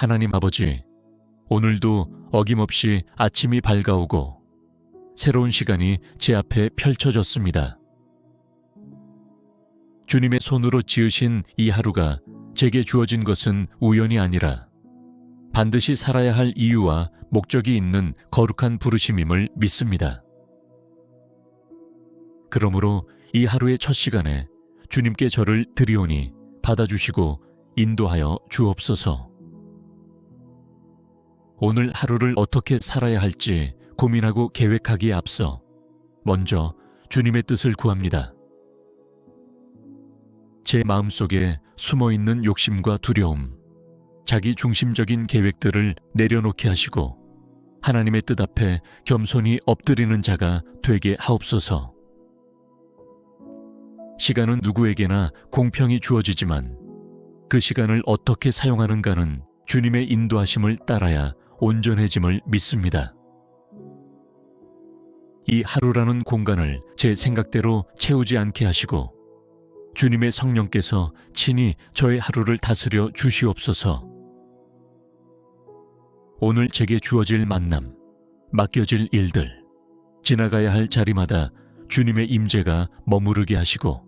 하나님 아버지, 오늘도 어김없이 아침이 밝아오고 새로운 시간이 제 앞에 펼쳐졌습니다. 주님의 손으로 지으신 이 하루가 제게 주어진 것은 우연이 아니라 반드시 살아야 할 이유와 목적이 있는 거룩한 부르심임을 믿습니다. 그러므로 이 하루의 첫 시간에 주님께 저를 드리오니 받아주시고 인도하여 주옵소서. 오늘 하루를 어떻게 살아야 할지 고민하고 계획하기에 앞서 먼저 주님의 뜻을 구합니다. 제 마음속에 숨어있는 욕심과 두려움, 자기 중심적인 계획들을 내려놓게 하시고 하나님의 뜻 앞에 겸손히 엎드리는 자가 되게 하옵소서. 시간은 누구에게나 공평히 주어지지만 그 시간을 어떻게 사용하는가는 주님의 인도하심을 따라야 온전해짐을 믿습니다. 이 하루라는 공간을 제 생각대로 채우지 않게 하시고 주님의 성령께서 친히 저의 하루를 다스려 주시옵소서. 오늘 제게 주어질 만남, 맡겨질 일들, 지나가야 할 자리마다 주님의 임재가 머무르게 하시고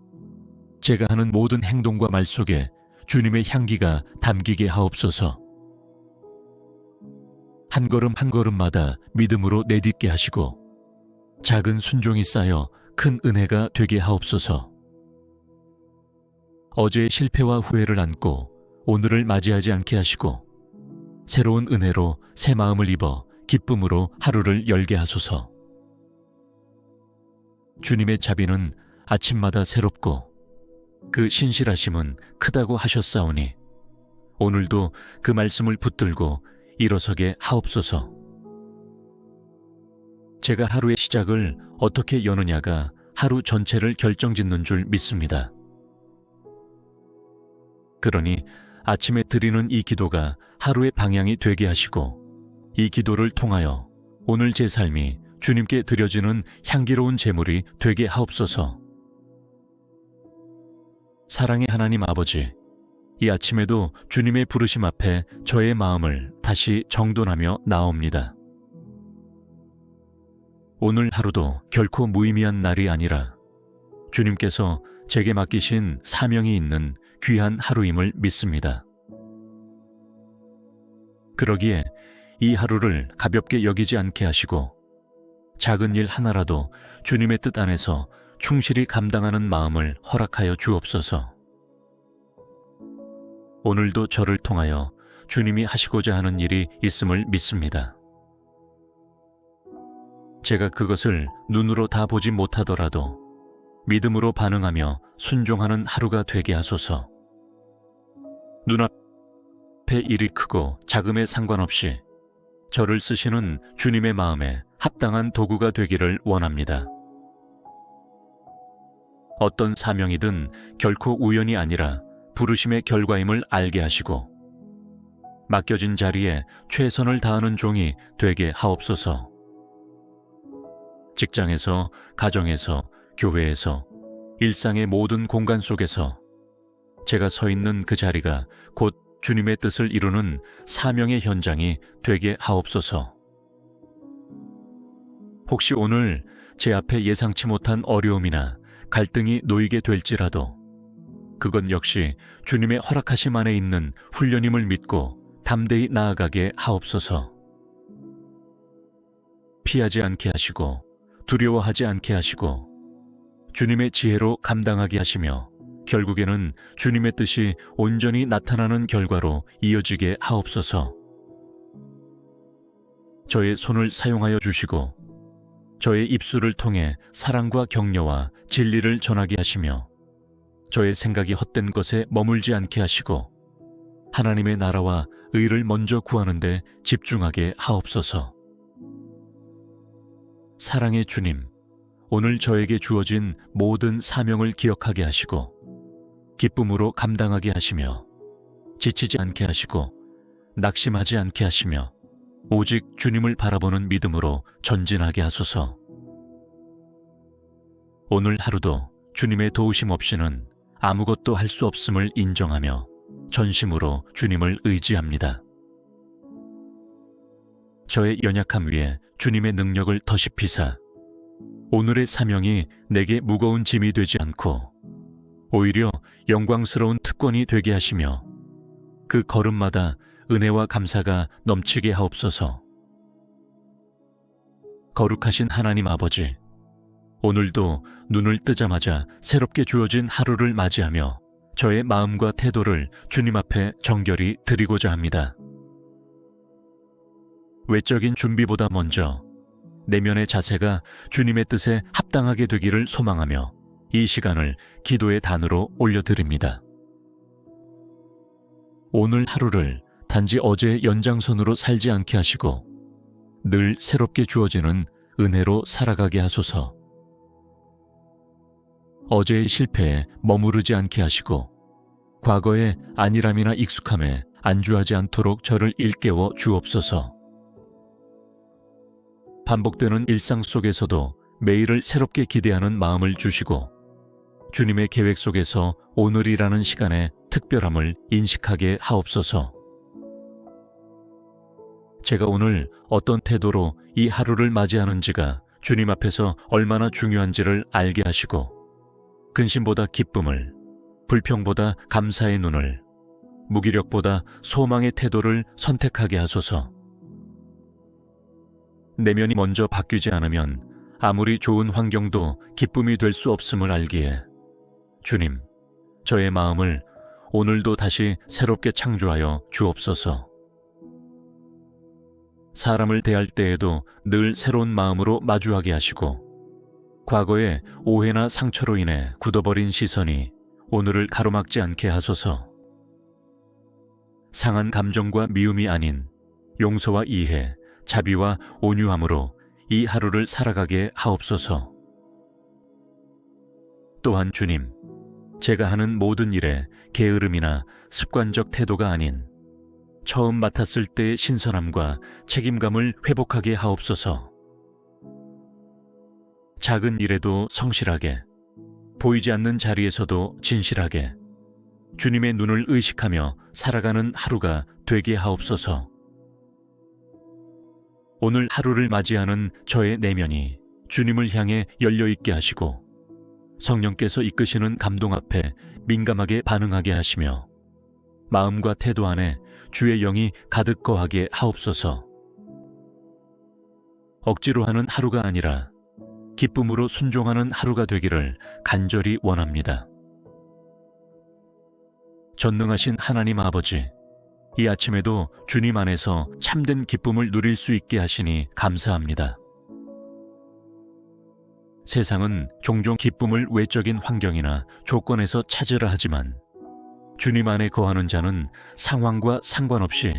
제가 하는 모든 행동과 말 속에 주님의 향기가 담기게 하옵소서. 한 걸음 한 걸음마다 믿음으로 내딛게 하시고 작은 순종이 쌓여 큰 은혜가 되게 하옵소서. 어제의 실패와 후회를 안고 오늘을 맞이하지 않게 하시고 새로운 은혜로 새 마음을 입어 기쁨으로 하루를 열게 하소서. 주님의 자비는 아침마다 새롭고 그 신실하심은 크다고 하셨사오니 오늘도 그 말씀을 붙들고 일어서게 하옵소서. 제가 하루의 시작을 어떻게 여느냐가 하루 전체를 결정짓는 줄 믿습니다. 그러니 아침에 드리는 이 기도가 하루의 방향이 되게 하시고 이 기도를 통하여 오늘 제 삶이 주님께 드려지는 향기로운 제물이 되게 하옵소서. 사랑의 하나님 아버지, 이 아침에도 주님의 부르심 앞에 저의 마음을 다시 정돈하며 나옵니다. 오늘 하루도 결코 무의미한 날이 아니라 주님께서 제게 맡기신 사명이 있는 귀한 하루임을 믿습니다. 그러기에 이 하루를 가볍게 여기지 않게 하시고 작은 일 하나라도 주님의 뜻 안에서 충실히 감당하는 마음을 허락하여 주옵소서. 오늘도 저를 통하여 주님이 하시고자 하는 일이 있음을 믿습니다. 제가 그것을 눈으로 다 보지 못하더라도 믿음으로 반응하며 순종하는 하루가 되게 하소서. 눈앞의 일이 크고 작음에 상관없이 저를 쓰시는 주님의 마음에 합당한 도구가 되기를 원합니다. 어떤 사명이든 결코 우연이 아니라 부르심의 결과임을 알게 하시고 맡겨진 자리에 최선을 다하는 종이 되게 하옵소서. 직장에서, 가정에서, 교회에서, 일상의 모든 공간 속에서 제가 서 있는 그 자리가 곧 주님의 뜻을 이루는 사명의 현장이 되게 하옵소서. 혹시 오늘 제 앞에 예상치 못한 어려움이나 갈등이 놓이게 될지라도 그건 역시 주님의 허락하심 안에 있는 훈련임을 믿고 담대히 나아가게 하옵소서. 피하지 않게 하시고 두려워하지 않게 하시고 주님의 지혜로 감당하게 하시며 결국에는 주님의 뜻이 온전히 나타나는 결과로 이어지게 하옵소서. 저의 손을 사용하여 주시고 저의 입술을 통해 사랑과 격려와 진리를 전하게 하시며 저의 생각이 헛된 것에 머물지 않게 하시고 하나님의 나라와 의를 먼저 구하는 데 집중하게 하옵소서. 사랑의 주님, 오늘 저에게 주어진 모든 사명을 기억하게 하시고 기쁨으로 감당하게 하시며 지치지 않게 하시고 낙심하지 않게 하시며 오직 주님을 바라보는 믿음으로 전진하게 하소서. 오늘 하루도 주님의 도우심 없이는 아무것도 할 수 없음을 인정하며 전심으로 주님을 의지합니다. 저의 연약함 위에 주님의 능력을 더십히사 오늘의 사명이 내게 무거운 짐이 되지 않고 오히려 영광스러운 특권이 되게 하시며 그 걸음마다 은혜와 감사가 넘치게 하옵소서. 거룩하신 하나님 아버지, 오늘도 눈을 뜨자마자 새롭게 주어진 하루를 맞이하며 저의 마음과 태도를 주님 앞에 정결히 드리고자 합니다. 외적인 준비보다 먼저 내면의 자세가 주님의 뜻에 합당하게 되기를 소망하며 이 시간을 기도의 단으로 올려드립니다. 오늘 하루를 단지 어제의 연장선으로 살지 않게 하시고 늘 새롭게 주어지는 은혜로 살아가게 하소서. 어제의 실패에 머무르지 않게 하시고 과거의 안일함이나 익숙함에 안주하지 않도록 저를 일깨워 주옵소서. 반복되는 일상 속에서도 매일을 새롭게 기대하는 마음을 주시고 주님의 계획 속에서 오늘이라는 시간의 특별함을 인식하게 하옵소서. 제가 오늘 어떤 태도로 이 하루를 맞이하는지가 주님 앞에서 얼마나 중요한지를 알게 하시고 근심보다 기쁨을, 불평보다 감사의 눈을, 무기력보다 소망의 태도를 선택하게 하소서. 내면이 먼저 바뀌지 않으면 아무리 좋은 환경도 기쁨이 될 수 없음을 알기에 주님, 저의 마음을 오늘도 다시 새롭게 창조하여 주옵소서. 사람을 대할 때에도 늘 새로운 마음으로 마주하게 하시고 과거의 오해나 상처로 인해 굳어버린 시선이 오늘을 가로막지 않게 하소서. 상한 감정과 미움이 아닌 용서와 이해, 자비와 온유함으로 이 하루를 살아가게 하옵소서. 또한 주님, 제가 하는 모든 일에 게으름이나 습관적 태도가 아닌 처음 맡았을 때의 신선함과 책임감을 회복하게 하옵소서. 작은 일에도 성실하게, 보이지 않는 자리에서도 진실하게 주님의 눈을 의식하며 살아가는 하루가 되게 하옵소서. 오늘 하루를 맞이하는 저의 내면이 주님을 향해 열려있게 하시고 성령께서 이끄시는 감동 앞에 민감하게 반응하게 하시며 마음과 태도 안에 주의 영이 가득 거하게 하옵소서. 억지로 하는 하루가 아니라 기쁨으로 순종하는 하루가 되기를 간절히 원합니다. 전능하신 하나님 아버지, 이 아침에도 주님 안에서 참된 기쁨을 누릴 수 있게 하시니 감사합니다. 세상은 종종 기쁨을 외적인 환경이나 조건에서 찾으라 하지만 주님 안에 거하는 자는 상황과 상관없이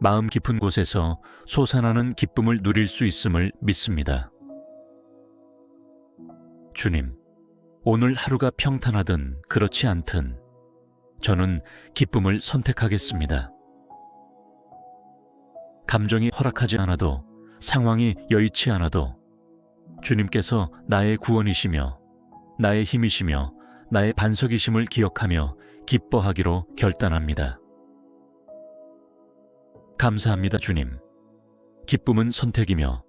마음 깊은 곳에서 솟아나는 기쁨을 누릴 수 있음을 믿습니다. 주님, 오늘 하루가 평탄하든 그렇지 않든 저는 기쁨을 선택하겠습니다. 감정이 허락하지 않아도, 상황이 여의치 않아도 주님께서 나의 구원이시며 나의 힘이시며 나의 반석이심을 기억하며 기뻐하기로 결단합니다. 감사합니다, 주님. 기쁨은 선택이며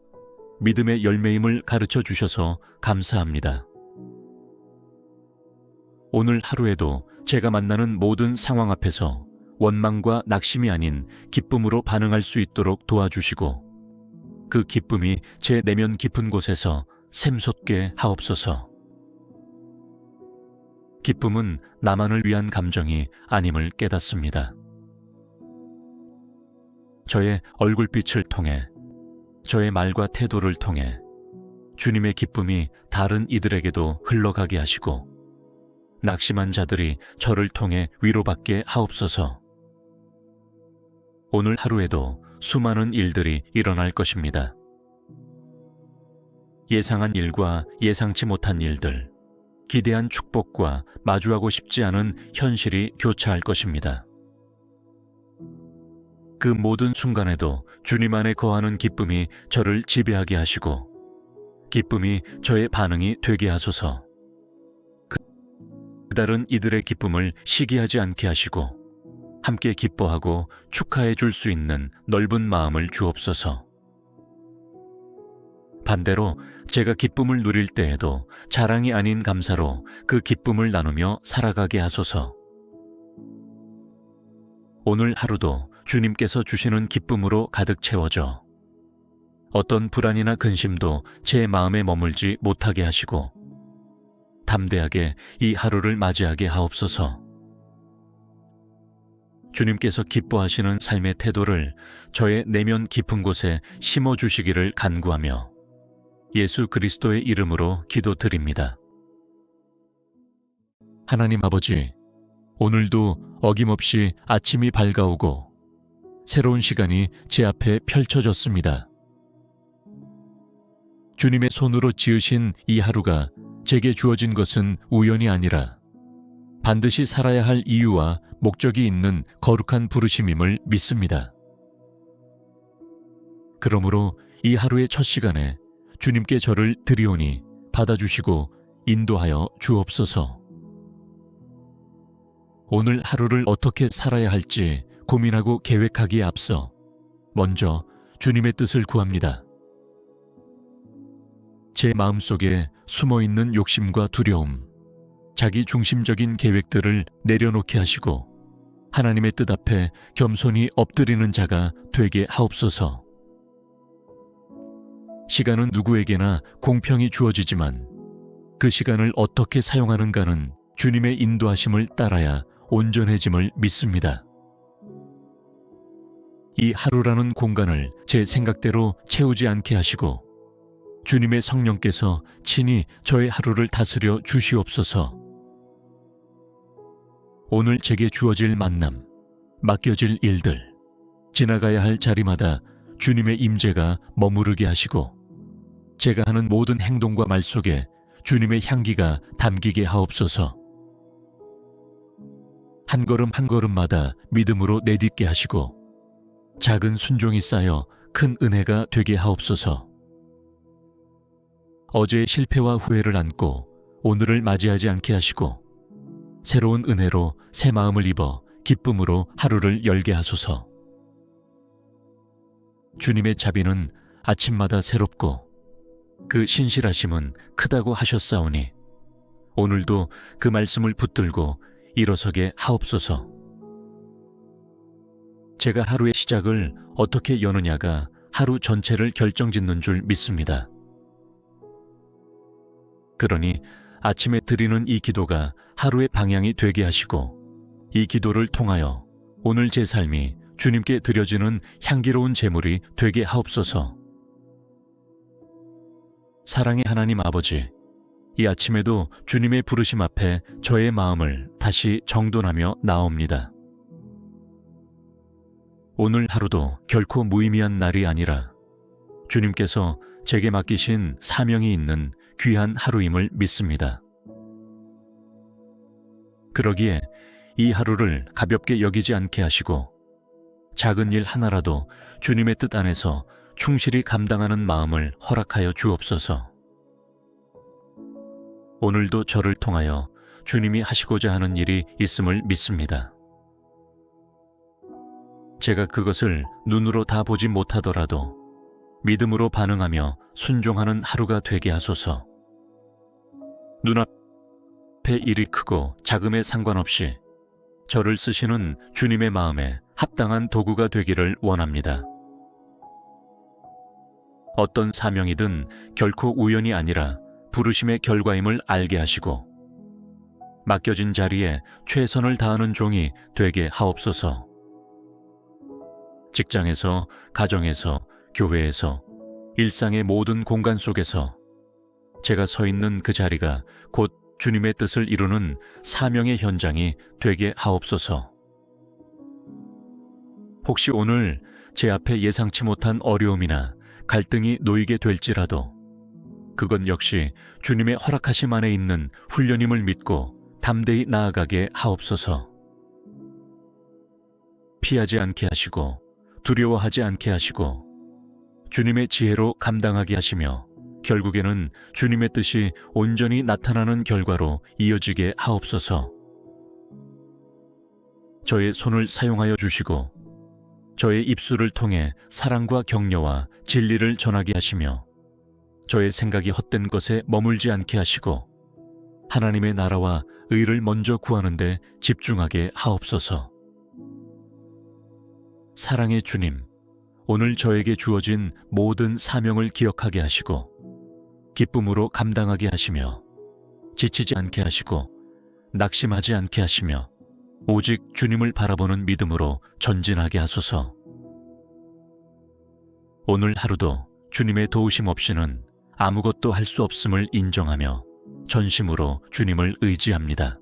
믿음의 열매임을 가르쳐 주셔서 감사합니다. 오늘 하루에도 제가 만나는 모든 상황 앞에서 원망과 낙심이 아닌 기쁨으로 반응할 수 있도록 도와주시고 그 기쁨이 제 내면 깊은 곳에서 샘솟게 하옵소서. 기쁨은 나만을 위한 감정이 아님을 깨닫습니다. 저의 얼굴빛을 통해, 저의 말과 태도를 통해 주님의 기쁨이 다른 이들에게도 흘러가게 하시고 낙심한 자들이 저를 통해 위로받게 하옵소서. 오늘 하루에도 수많은 일들이 일어날 것입니다. 예상한 일과 예상치 못한 일들, 기대한 축복과 마주하고 싶지 않은 현실이 교차할 것입니다. 그 모든 순간에도 주님 안에 거하는 기쁨이 저를 지배하게 하시고 기쁨이 저의 반응이 되게 하소서. 다른 이들의 기쁨을 시기하지 않게 하시고 함께 기뻐하고 축하해 줄 수 있는 넓은 마음을 주옵소서. 반대로 제가 기쁨을 누릴 때에도 자랑이 아닌 감사로 그 기쁨을 나누며 살아가게 하소서. 오늘 하루도 주님께서 주시는 기쁨으로 가득 채워져 어떤 불안이나 근심도 제 마음에 머물지 못하게 하시고 담대하게 이 하루를 맞이하게 하옵소서. 주님께서 기뻐하시는 삶의 태도를 저의 내면 깊은 곳에 심어주시기를 간구하며 예수 그리스도의 이름으로 기도드립니다. 하나님 아버지, 오늘도 어김없이 아침이 밝아오고 새로운 시간이 제 앞에 펼쳐졌습니다. 주님의 손으로 지으신 이 하루가 제게 주어진 것은 우연이 아니라 반드시 살아야 할 이유와 목적이 있는 거룩한 부르심임을 믿습니다. 그러므로 이 하루의 첫 시간에 주님께 저를 드리오니 받아주시고 인도하여 주옵소서. 오늘 하루를 어떻게 살아야 할지 고민하고 계획하기에 앞서 먼저 주님의 뜻을 구합니다. 제 마음속에 숨어있는 욕심과 두려움, 자기 중심적인 계획들을 내려놓게 하시고 하나님의 뜻 앞에 겸손히 엎드리는 자가 되게 하옵소서. 시간은 누구에게나 공평히 주어지지만 그 시간을 어떻게 사용하는가는 주님의 인도하심을 따라야 온전해짐을 믿습니다. 이 하루라는 공간을 제 생각대로 채우지 않게 하시고 주님의 성령께서 친히 저의 하루를 다스려 주시옵소서. 오늘 제게 주어질 만남, 맡겨질 일들, 지나가야 할 자리마다 주님의 임재가 머무르게 하시고 제가 하는 모든 행동과 말 속에 주님의 향기가 담기게 하옵소서. 한 걸음 한 걸음마다 믿음으로 내딛게 하시고 작은 순종이 쌓여 큰 은혜가 되게 하옵소서. 어제의 실패와 후회를 안고 오늘을 맞이하지 않게 하시고 새로운 은혜로 새 마음을 입어 기쁨으로 하루를 열게 하소서. 주님의 자비는 아침마다 새롭고 그 신실하심은 크다고 하셨사오니 오늘도 그 말씀을 붙들고 일어서게 하옵소서. 제가 하루의 시작을 어떻게 여느냐가 하루 전체를 결정짓는 줄 믿습니다. 그러니 아침에 드리는 이 기도가 하루의 방향이 되게 하시고 이 기도를 통하여 오늘 제 삶이 주님께 드려지는 향기로운 제물이 되게 하옵소서. 사랑의 하나님 아버지, 이 아침에도 주님의 부르심 앞에 저의 마음을 다시 정돈하며 나옵니다. 오늘 하루도 결코 무의미한 날이 아니라 주님께서 제게 맡기신 사명이 있는 귀한 하루임을 믿습니다. 그러기에 이 하루를 가볍게 여기지 않게 하시고 작은 일 하나라도 주님의 뜻 안에서 충실히 감당하는 마음을 허락하여 주옵소서. 오늘도 저를 통하여 주님이 하시고자 하는 일이 있음을 믿습니다. 제가 그것을 눈으로 다 보지 못하더라도 믿음으로 반응하며 순종하는 하루가 되게 하소서. 눈앞의 일이 크고 작음에 상관없이 저를 쓰시는 주님의 마음에 합당한 도구가 되기를 원합니다. 어떤 사명이든 결코 우연이 아니라 부르심의 결과임을 알게 하시고 맡겨진 자리에 최선을 다하는 종이 되게 하옵소서. 직장에서, 가정에서, 교회에서, 일상의 모든 공간 속에서 제가 서 있는 그 자리가 곧 주님의 뜻을 이루는 사명의 현장이 되게 하옵소서. 혹시 오늘 제 앞에 예상치 못한 어려움이나 갈등이 놓이게 될지라도 그건 역시 주님의 허락하심 안에 있는 훈련임을 믿고 담대히 나아가게 하옵소서. 피하지 않게 하시고 두려워하지 않게 하시고 주님의 지혜로 감당하게 하시며 결국에는 주님의 뜻이 온전히 나타나는 결과로 이어지게 하옵소서. 저의 손을 사용하여 주시고 저의 입술을 통해 사랑과 격려와 진리를 전하게 하시며 저의 생각이 헛된 것에 머물지 않게 하시고 하나님의 나라와 의를 먼저 구하는 데 집중하게 하옵소서. 사랑의 주님, 오늘 저에게 주어진 모든 사명을 기억하게 하시고 기쁨으로 감당하게 하시며 지치지 않게 하시고 낙심하지 않게 하시며 오직 주님을 바라보는 믿음으로 전진하게 하소서. 오늘 하루도 주님의 도우심 없이는 아무것도 할 수 없음을 인정하며 전심으로 주님을 의지합니다.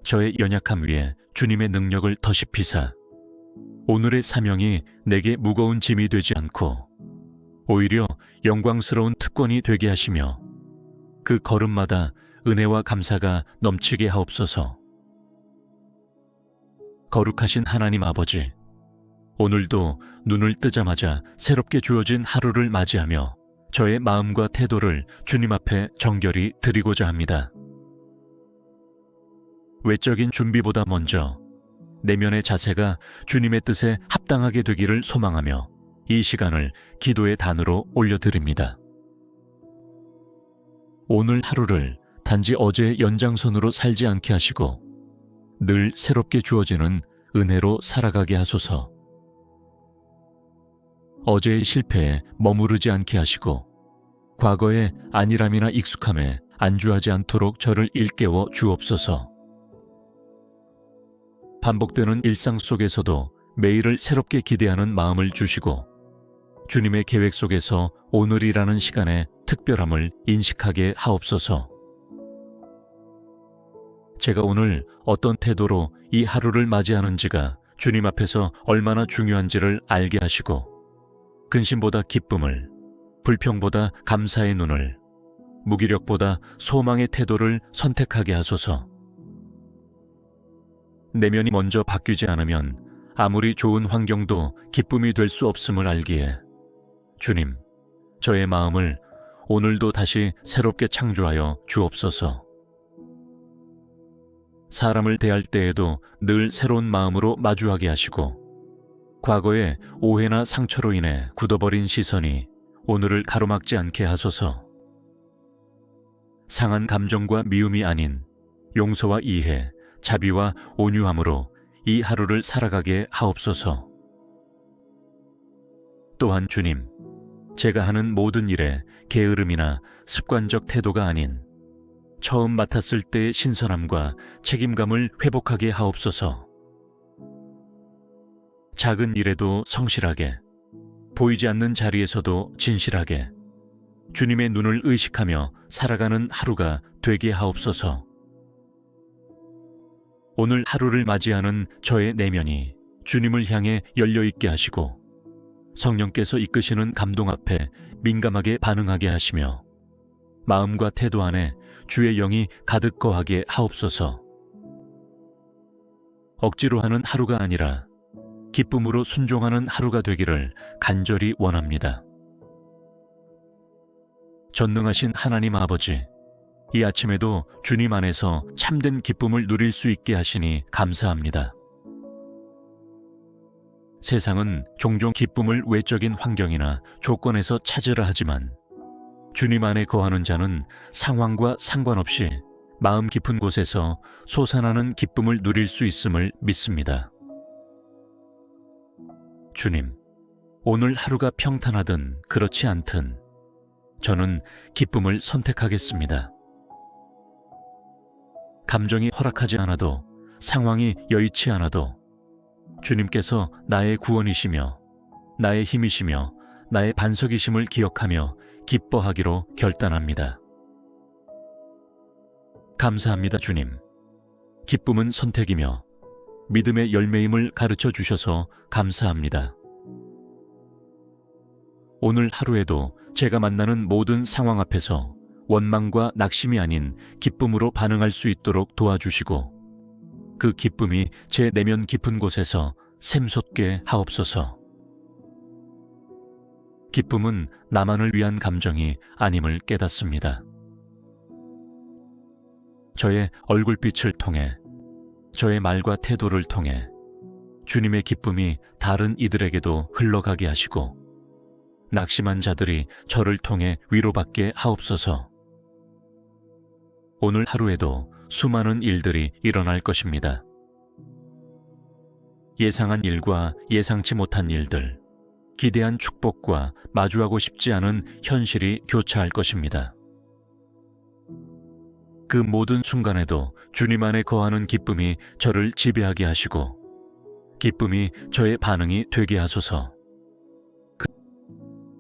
저의 연약함 위에 주님의 능력을 더십히사 오늘의 사명이 내게 무거운 짐이 되지 않고 오히려 영광스러운 특권이 되게 하시며 그 걸음마다 은혜와 감사가 넘치게 하옵소서. 거룩하신 하나님 아버지, 오늘도 눈을 뜨자마자 새롭게 주어진 하루를 맞이하며 저의 마음과 태도를 주님 앞에 정결히 드리고자 합니다. 외적인 준비보다 먼저 내면의 자세가 주님의 뜻에 합당하게 되기를 소망하며 이 시간을 기도의 단으로 올려드립니다. 오늘 하루를 단지 어제의 연장선으로 살지 않게 하시고 늘 새롭게 주어지는 은혜로 살아가게 하소서. 어제의 실패에 머무르지 않게 하시고 과거의 안일함이나 익숙함에 안주하지 않도록 저를 일깨워 주옵소서. 반복되는 일상 속에서도 매일을 새롭게 기대하는 마음을 주시고 주님의 계획 속에서 오늘이라는 시간의 특별함을 인식하게 하옵소서. 제가 오늘 어떤 태도로 이 하루를 맞이하는지가 주님 앞에서 얼마나 중요한지를 알게 하시고 근심보다 기쁨을, 불평보다 감사의 눈을, 무기력보다 소망의 태도를 선택하게 하소서. 내면이 먼저 바뀌지 않으면 아무리 좋은 환경도 기쁨이 될 수 없음을 알기에 주님, 저의 마음을 오늘도 다시 새롭게 창조하여 주옵소서. 사람을 대할 때에도 늘 새로운 마음으로 마주하게 하시고 과거의 오해나 상처로 인해 굳어버린 시선이 오늘을 가로막지 않게 하소서. 상한 감정과 미움이 아닌 용서와 이해, 자비와 온유함으로 이 하루를 살아가게 하옵소서. 또한 주님, 제가 하는 모든 일에 게으름이나 습관적 태도가 아닌 처음 맡았을 때의 신선함과 책임감을 회복하게 하옵소서. 작은 일에도 성실하게, 보이지 않는 자리에서도 진실하게 주님의 눈을 의식하며 살아가는 하루가 되게 하옵소서. 오늘 하루를 맞이하는 저의 내면이 주님을 향해 열려있게 하시고 성령께서 이끄시는 감동 앞에 민감하게 반응하게 하시며 마음과 태도 안에 주의 영이 가득 거하게 하옵소서. 억지로 하는 하루가 아니라 기쁨으로 순종하는 하루가 되기를 간절히 원합니다. 전능하신 하나님 아버지, 이 아침에도 주님 안에서 참된 기쁨을 누릴 수 있게 하시니 감사합니다. 세상은 종종 기쁨을 외적인 환경이나 조건에서 찾으라 하지만 주님 안에 거하는 자는 상황과 상관없이 마음 깊은 곳에서 솟아나는 기쁨을 누릴 수 있음을 믿습니다. 주님, 오늘 하루가 평탄하든 그렇지 않든 저는 기쁨을 선택하겠습니다. 감정이 허락하지 않아도, 상황이 여의치 않아도 주님께서 나의 구원이시며 나의 힘이시며 나의 반석이심을 기억하며 기뻐하기로 결단합니다. 감사합니다, 주님. 기쁨은 선택이며 믿음의 열매임을 가르쳐 주셔서 감사합니다. 오늘 하루에도 제가 만나는 모든 상황 앞에서 원망과 낙심이 아닌 기쁨으로 반응할 수 있도록 도와주시고 그 기쁨이 제 내면 깊은 곳에서 샘솟게 하옵소서. 기쁨은 나만을 위한 감정이 아님을 깨닫습니다. 저의 얼굴빛을 통해, 저의 말과 태도를 통해 주님의 기쁨이 다른 이들에게도 흘러가게 하시고 낙심한 자들이 저를 통해 위로받게 하옵소서. 오늘 하루에도 수많은 일들이 일어날 것입니다. 예상한 일과 예상치 못한 일들, 기대한 축복과 마주하고 싶지 않은 현실이 교차할 것입니다. 그 모든 순간에도 주님 안에 거하는 기쁨이 저를 지배하게 하시고 기쁨이 저의 반응이 되게 하소서.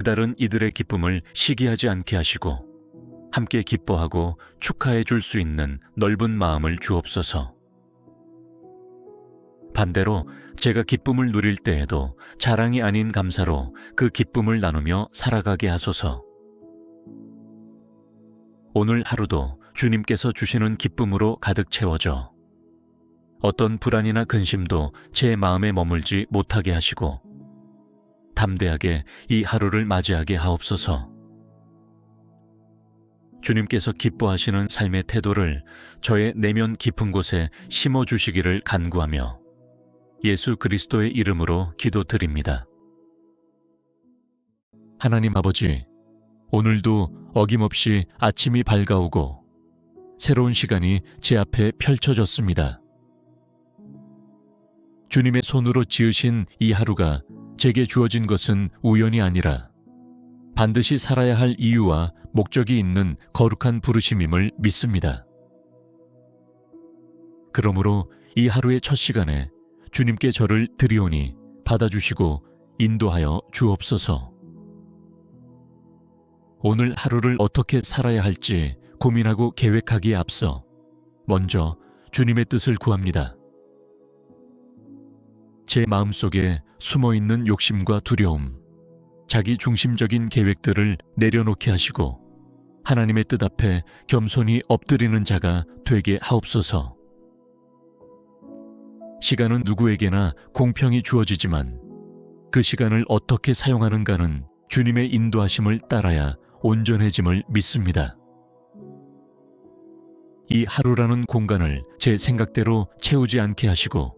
다른 이들의 기쁨을 시기하지 않게 하시고 함께 기뻐하고 축하해 줄 수 있는 넓은 마음을 주옵소서. 반대로 제가 기쁨을 누릴 때에도 자랑이 아닌 감사로 그 기쁨을 나누며 살아가게 하소서. 오늘 하루도 주님께서 주시는 기쁨으로 가득 채워져 어떤 불안이나 근심도 제 마음에 머물지 못하게 하시고 담대하게 이 하루를 맞이하게 하옵소서. 주님께서 기뻐하시는 삶의 태도를 저의 내면 깊은 곳에 심어주시기를 간구하며 예수 그리스도의 이름으로 기도드립니다. 하나님 아버지, 오늘도 어김없이 아침이 밝아오고 새로운 시간이 제 앞에 펼쳐졌습니다. 주님의 손으로 지으신 이 하루가 제게 주어진 것은 우연이 아니라 반드시 살아야 할 이유와 목적이 있는 거룩한 부르심임을 믿습니다. 그러므로 이 하루의 첫 시간에 주님께 저를 드리오니 받아주시고 인도하여 주옵소서. 오늘 하루를 어떻게 살아야 할지 고민하고 계획하기에 앞서 먼저 주님의 뜻을 구합니다. 제 마음속에 숨어있는 욕심과 두려움, 자기 중심적인 계획들을 내려놓게 하시고 하나님의 뜻 앞에 겸손히 엎드리는 자가 되게 하옵소서. 시간은 누구에게나 공평히 주어지지만 그 시간을 어떻게 사용하는가는 주님의 인도하심을 따라야 온전해짐을 믿습니다. 이 하루라는 공간을 제 생각대로 채우지 않게 하시고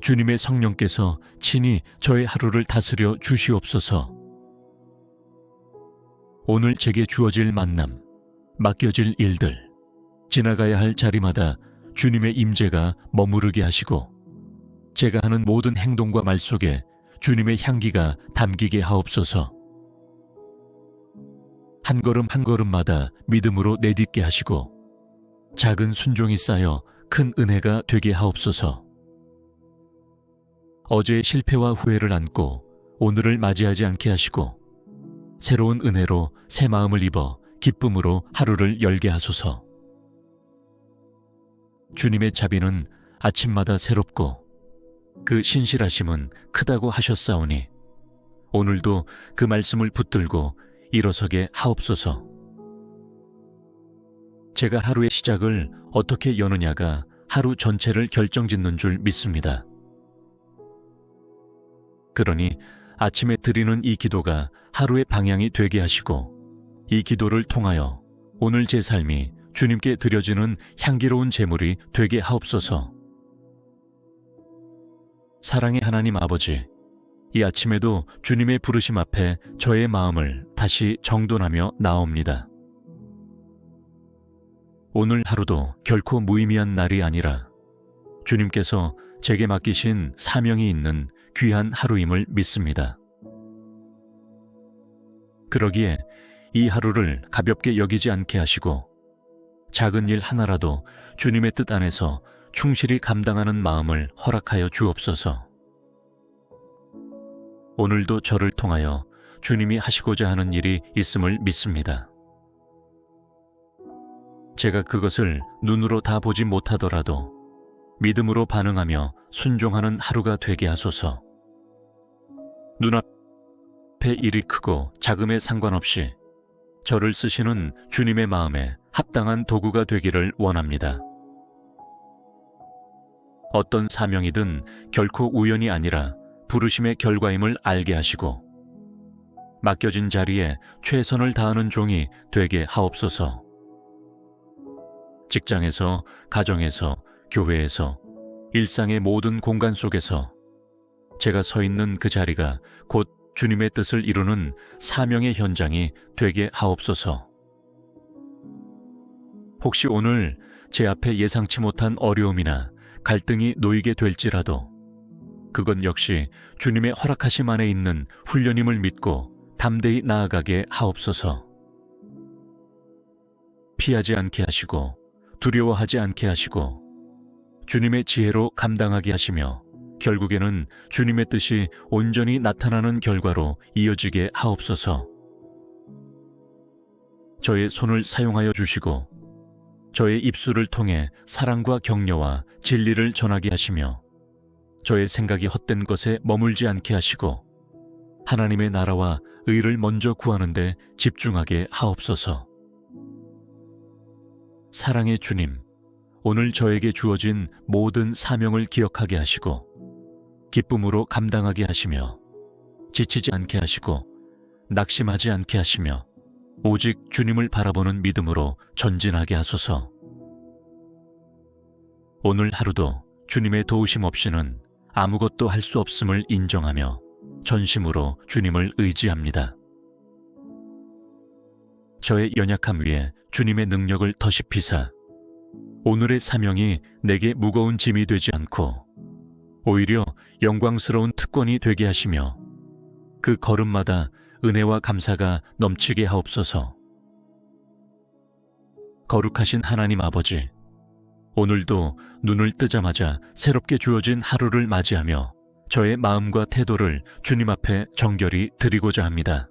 주님의 성령께서 친히 저의 하루를 다스려 주시옵소서. 오늘 제게 주어질 만남, 맡겨질 일들, 지나가야 할 자리마다 주님의 임재가 머무르게 하시고 제가 하는 모든 행동과 말 속에 주님의 향기가 담기게 하옵소서. 한 걸음 한 걸음마다 믿음으로 내딛게 하시고 작은 순종이 쌓여 큰 은혜가 되게 하옵소서. 어제의 실패와 후회를 안고 오늘을 맞이하지 않게 하시고 새로운 은혜로 새 마음을 입어 기쁨으로 하루를 열게 하소서. 주님의 자비는 아침마다 새롭고 그 신실하심은 크다고 하셨사오니 오늘도 그 말씀을 붙들고 일어서게 하옵소서. 제가 하루의 시작을 어떻게 여느냐가 하루 전체를 결정짓는 줄 믿습니다. 그러니 아침에 드리는 이 기도가 하루의 방향이 되게 하시고 이 기도를 통하여 오늘 제 삶이 주님께 드려지는 향기로운 제물이 되게 하옵소서. 사랑의 하나님 아버지, 이 아침에도 주님의 부르심 앞에 저의 마음을 다시 정돈하며 나옵니다. 오늘 하루도 결코 무의미한 날이 아니라 주님께서 제게 맡기신 사명이 있는 귀한 하루임을 믿습니다. 그러기에 이 하루를 가볍게 여기지 않게 하시고 작은 일 하나라도 주님의 뜻 안에서 충실히 감당하는 마음을 허락하여 주옵소서. 오늘도 저를 통하여 주님이 하시고자 하는 일이 있음을 믿습니다. 제가 그것을 눈으로 다 보지 못하더라도 믿음으로 반응하며 순종하는 하루가 되게 하소서. 눈앞에 일이 크고 작음에 상관없이 저를 쓰시는 주님의 마음에 합당한 도구가 되기를 원합니다. 어떤 사명이든 결코 우연이 아니라 부르심의 결과임을 알게 하시고 맡겨진 자리에 최선을 다하는 종이 되게 하옵소서. 직장에서, 가정에서, 교회에서, 일상의 모든 공간 속에서 제가 서 있는 그 자리가 곧 주님의 뜻을 이루는 사명의 현장이 되게 하옵소서. 혹시 오늘 제 앞에 예상치 못한 어려움이나 갈등이 놓이게 될지라도 그건 역시 주님의 허락하심 안에 있는 훈련임을 믿고 담대히 나아가게 하옵소서. 피하지 않게 하시고 두려워하지 않게 하시고 주님의 지혜로 감당하게 하시며 결국에는 주님의 뜻이 온전히 나타나는 결과로 이어지게 하옵소서. 저의 손을 사용하여 주시고 저의 입술을 통해 사랑과 격려와 진리를 전하게 하시며 저의 생각이 헛된 것에 머물지 않게 하시고 하나님의 나라와 의를 먼저 구하는 데 집중하게 하옵소서. 사랑의 주님, 오늘 저에게 주어진 모든 사명을 기억하게 하시고 기쁨으로 감당하게 하시며 지치지 않게 하시고 낙심하지 않게 하시며 오직 주님을 바라보는 믿음으로 전진하게 하소서. 오늘 하루도 주님의 도우심 없이는 아무것도 할 수 없음을 인정하며 전심으로 주님을 의지합니다. 저의 연약함 위에 주님의 능력을 더시피사 오늘의 사명이 내게 무거운 짐이 되지 않고 오히려 영광스러운 특권이 되게 하시며 그 걸음마다 은혜와 감사가 넘치게 하옵소서. 거룩하신 하나님 아버지, 오늘도 눈을 뜨자마자 새롭게 주어진 하루를 맞이하며 저의 마음과 태도를 주님 앞에 정결히 드리고자 합니다.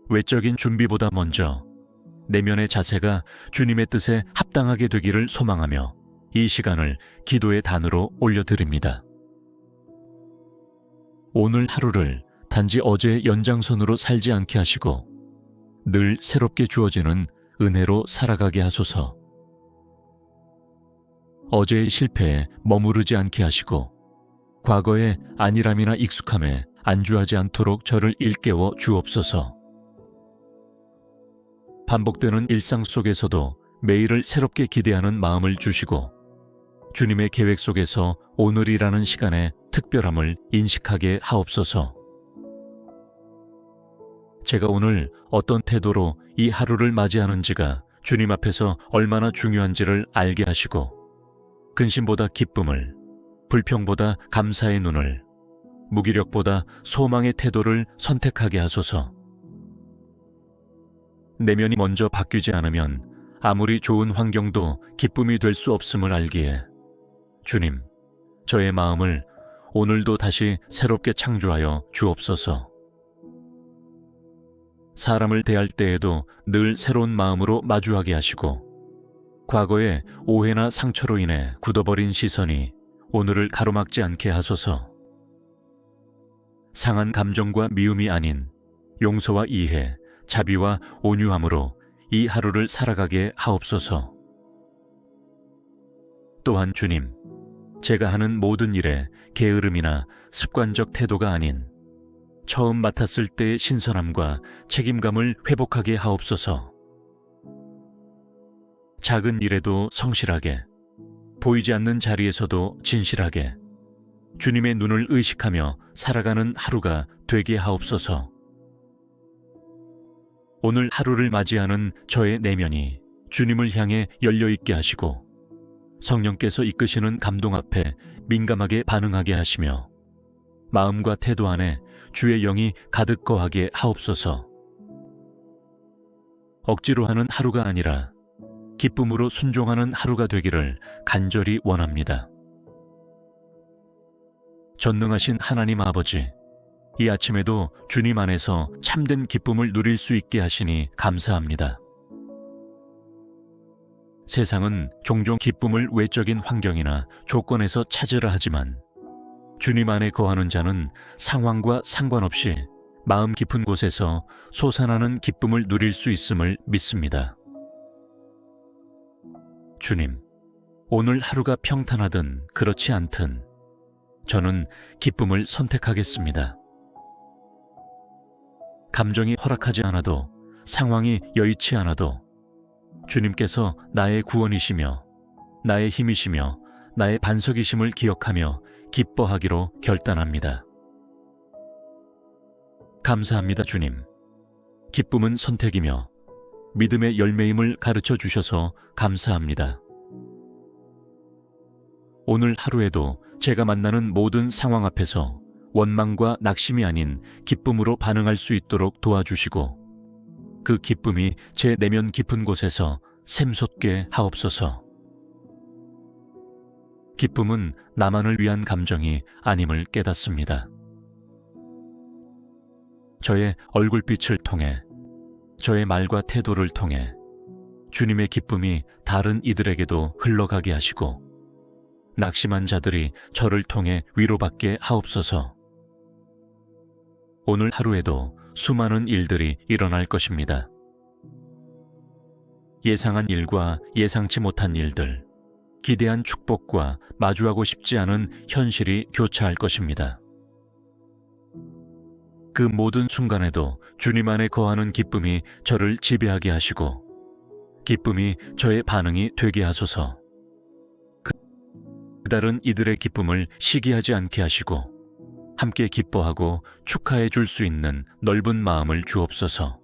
외적인 준비보다 먼저 내면의 자세가 주님의 뜻에 합당하게 되기를 소망하며 이 시간을 기도의 단으로 올려드립니다. 오늘 하루를 단지 어제의 연장선으로 살지 않게 하시고 늘 새롭게 주어지는 은혜로 살아가게 하소서. 어제의 실패에 머무르지 않게 하시고 과거의 안일함이나 익숙함에 안주하지 않도록 저를 일깨워 주옵소서. 반복되는 일상 속에서도 매일을 새롭게 기대하는 마음을 주시고 주님의 계획 속에서 오늘이라는 시간의 특별함을 인식하게 하옵소서. 제가 오늘 어떤 태도로 이 하루를 맞이하는지가 주님 앞에서 얼마나 중요한지를 알게 하시고 근심보다 기쁨을, 불평보다 감사의 눈을, 무기력보다 소망의 태도를 선택하게 하소서. 내면이 먼저 바뀌지 않으면 아무리 좋은 환경도 기쁨이 될 수 없음을 알기에 주님, 저의 마음을 오늘도 다시 새롭게 창조하여 주옵소서. 사람을 대할 때에도 늘 새로운 마음으로 마주하게 하시고 과거의 오해나 상처로 인해 굳어버린 시선이 오늘을 가로막지 않게 하소서. 상한 감정과 미움이 아닌 용서와 이해, 자비와 온유함으로 이 하루를 살아가게 하옵소서. 또한 주님, 제가 하는 모든 일에 게으름이나 습관적 태도가 아닌 처음 맡았을 때의 신선함과 책임감을 회복하게 하옵소서. 작은 일에도 성실하게, 보이지 않는 자리에서도 진실하게 주님의 눈을 의식하며 살아가는 하루가 되게 하옵소서. 오늘 하루를 맞이하는 저의 내면이 주님을 향해 열려있게 하시고 성령께서 이끄시는 감동 앞에 민감하게 반응하게 하시며 마음과 태도 안에 주의 영이 가득 거하게 하옵소서. 억지로 하는 하루가 아니라 기쁨으로 순종하는 하루가 되기를 간절히 원합니다. 전능하신 하나님 아버지, 이 아침에도 주님 안에서 참된 기쁨을 누릴 수 있게 하시니 감사합니다. 세상은 종종 기쁨을 외적인 환경이나 조건에서 찾으라 하지만 주님 안에 거하는 자는 상황과 상관없이 마음 깊은 곳에서 솟아나는 기쁨을 누릴 수 있음을 믿습니다. 주님, 오늘 하루가 평탄하든 그렇지 않든 저는 기쁨을 선택하겠습니다. 감정이 허락하지 않아도, 상황이 여의치 않아도 주님께서 나의 구원이시며 나의 힘이시며 나의 반석이심을 기억하며 기뻐하기로 결단합니다. 감사합니다, 주님. 기쁨은 선택이며 믿음의 열매임을 가르쳐 주셔서 감사합니다. 오늘 하루에도 제가 만나는 모든 상황 앞에서 원망과 낙심이 아닌 기쁨으로 반응할 수 있도록 도와주시고 그 기쁨이 제 내면 깊은 곳에서 샘솟게 하옵소서. 기쁨은 나만을 위한 감정이 아님을 깨닫습니다. 저의 얼굴빛을 통해, 저의 말과 태도를 통해 주님의 기쁨이 다른 이들에게도 흘러가게 하시고 낙심한 자들이 저를 통해 위로받게 하옵소서. 오늘 하루에도 수많은 일들이 일어날 것입니다. 예상한 일과 예상치 못한 일들, 기대한 축복과 마주하고 싶지 않은 현실이 교차할 것입니다. 그 모든 순간에도 주님 안에 거하는 기쁨이 저를 지배하게 하시고 기쁨이 저의 반응이 되게 하소서. 다른 이들의 기쁨을 시기하지 않게 하시고 함께 기뻐하고 축하해 줄 수 있는 넓은 마음을 주옵소서.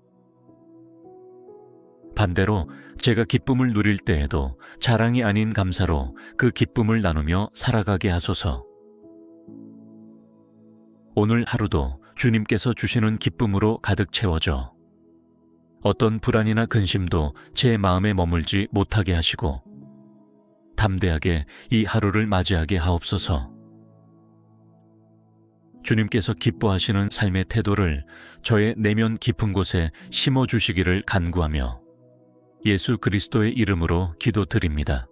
반대로 제가 기쁨을 누릴 때에도 자랑이 아닌 감사로 그 기쁨을 나누며 살아가게 하소서. 오늘 하루도 주님께서 주시는 기쁨으로 가득 채워져 어떤 불안이나 근심도 제 마음에 머물지 못하게 하시고 담대하게 이 하루를 맞이하게 하옵소서. 주님께서 기뻐하시는 삶의 태도를 저의 내면 깊은 곳에 심어주시기를 간구하며 예수 그리스도의 이름으로 기도드립니다.